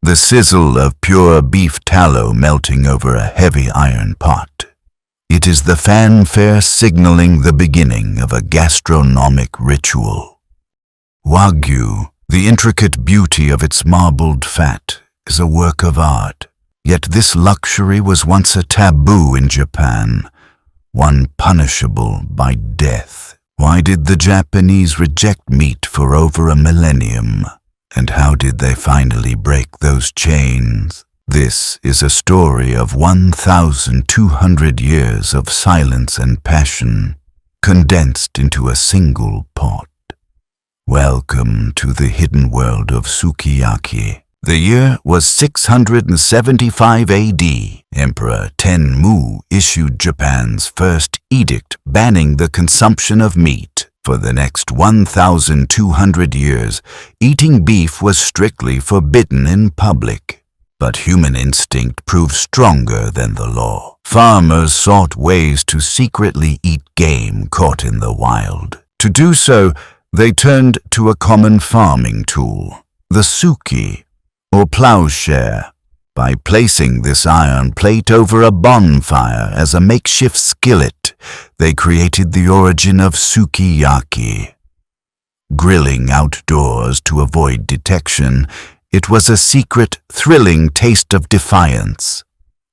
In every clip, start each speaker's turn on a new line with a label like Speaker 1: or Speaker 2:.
Speaker 1: the sizzle of pure beef tallow melting over a heavy iron pot. It is the fanfare signaling the beginning of a gastronomic ritual. Wagyu, the intricate beauty of its marbled fat, is a work of art. Yet this luxury was once a taboo in Japan, one punishable by death. Why did the Japanese reject meat for over a millennium? And how did they finally break those chains? This is a story of 1,200 years of silence and passion, condensed into a single pot. Welcome to the hidden world of Sukiyaki. The year was 675 AD. Emperor Tenmu issued Japan's first edict banning the consumption of meat. For the next 1,200 years, eating beef was strictly forbidden in public. But human instinct proved stronger than the law. Farmers sought ways to secretly eat game caught in the wild. To do so, they turned to a common farming tool, the suki, or plowshare. By placing this iron plate over a bonfire as a makeshift skillet, they created the origin of sukiyaki. Grilling outdoors to avoid detection, it was a secret, thrilling taste of defiance,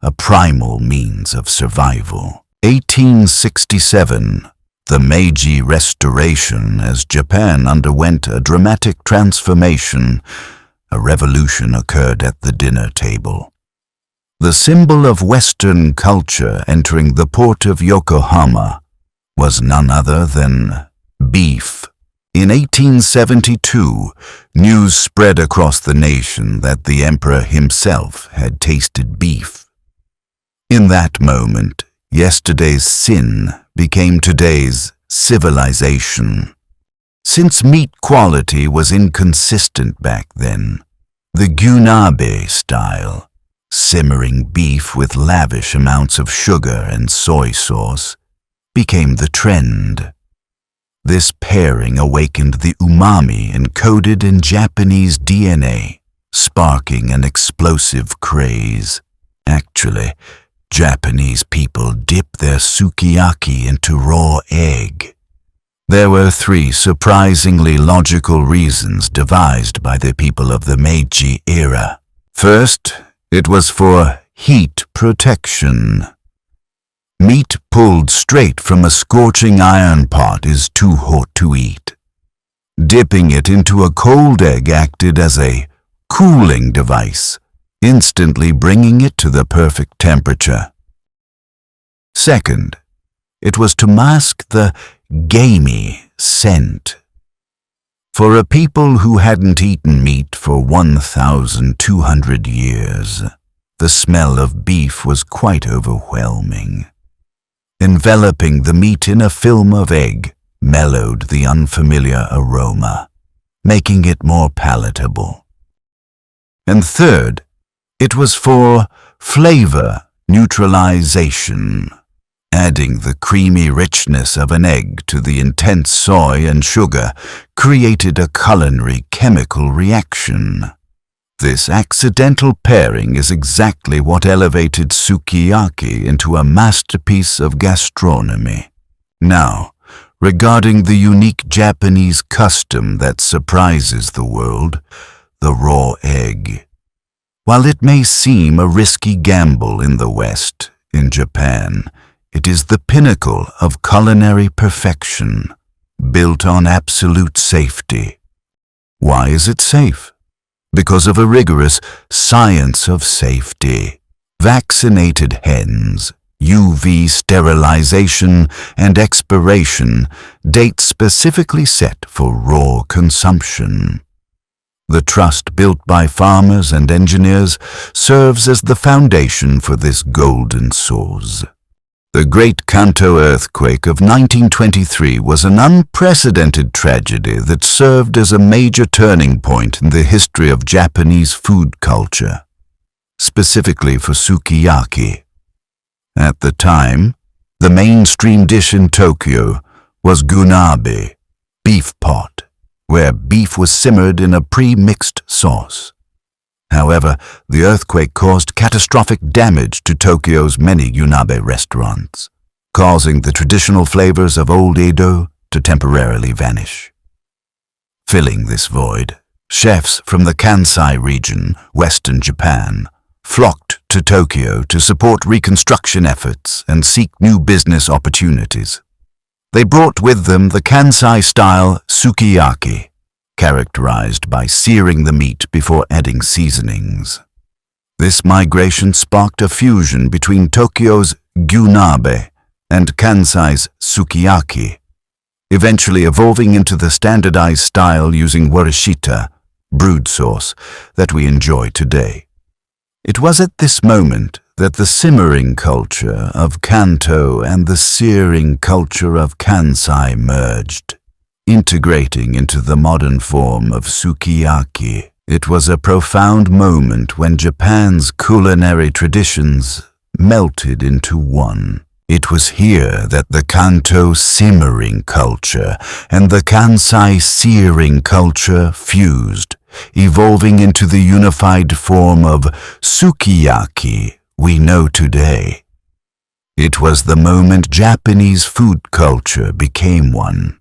Speaker 1: a primal means of survival. 1867, the Meiji Restoration, as Japan underwent a dramatic transformation. A revolution occurred at the dinner table. The symbol of Western culture entering the port of Yokohama was none other than beef. In 1872, news spread across the nation that the emperor himself had tasted beef. In that moment, yesterday's sin became today's civilization. Since meat quality was inconsistent back then, the gyunabe style, simmering beef with lavish amounts of sugar and soy sauce, became the trend. This pairing awakened the umami encoded in Japanese DNA, sparking an explosive craze. Actually, Japanese people dip their sukiyaki into raw egg. There were three surprisingly logical reasons devised by the people of the Meiji era. First, it was for heat protection. Meat pulled straight from a scorching iron pot is too hot to eat. Dipping it into a cold egg acted as a cooling device, instantly bringing it to the perfect temperature. Second, it was to mask the gamey scent. For a people who hadn't eaten meat for 1,200 years, the smell of beef was quite overwhelming. Enveloping the meat in a film of egg mellowed the unfamiliar aroma, making it more palatable. And third, it was for flavor neutralization. Adding the creamy richness of an egg to the intense soy and sugar created a culinary chemical reaction. This accidental pairing is exactly what elevated sukiyaki into a masterpiece of gastronomy. Now, regarding the unique Japanese custom that surprises the world, the raw egg. While it may seem a risky gamble in the West, in Japan, it is the pinnacle of culinary perfection, built on absolute safety. Why is it safe? Because of a rigorous science of safety. Vaccinated hens, UV sterilization, and expiration dates specifically set for raw consumption. The trust built by farmers and engineers serves as the foundation for this golden source. The Great Kanto earthquake of 1923 was an unprecedented tragedy that served as a major turning point in the history of Japanese food culture, specifically for sukiyaki. At the time, the mainstream dish in Tokyo was gunabe, beef pot, where beef was simmered in a pre-mixed sauce. However, the earthquake caused catastrophic damage to Tokyo's many Yunabe restaurants, causing the traditional flavors of Old Edo to temporarily vanish. Filling this void, chefs from the Kansai region, western Japan, flocked to Tokyo to support reconstruction efforts and seek new business opportunities. They brought with them the Kansai-style Sukiyaki, characterized by searing the meat before adding seasonings. This migration sparked a fusion between Tokyo's gyunabe and Kansai's Sukiyaki, eventually evolving into the standardized style using warishita, brood sauce, that we enjoy today. It was at this moment that the simmering culture of Kanto and the searing culture of Kansai merged, integrating into the modern form of Sukiyaki. It was a profound moment when Japan's culinary traditions melted into one. It was here that the Kanto simmering culture and the Kansai searing culture fused, evolving into the unified form of Sukiyaki we know today. It was the moment Japanese food culture became one.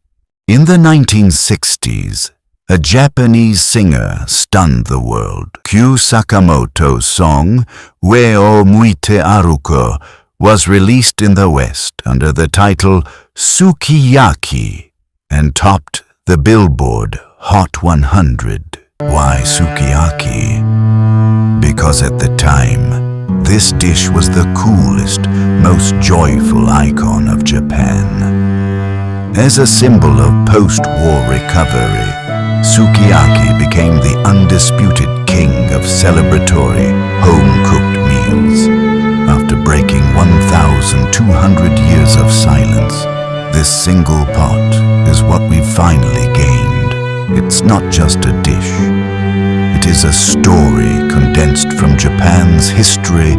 Speaker 1: In the 1960s, a Japanese singer stunned the world. Kyu Sakamoto's song, Ue o Muite Aruko, was released in the West under the title Sukiyaki and topped the Billboard Hot 100. Why Sukiyaki? Because at the time, this dish was the coolest, most joyful icon of Japan. As a symbol of post-war recovery, Sukiyaki became the undisputed king of celebratory, home-cooked meals. After breaking 1,200 years of silence, this single pot is what we've finally gained. It's not just a dish. It is a story condensed from Japan's history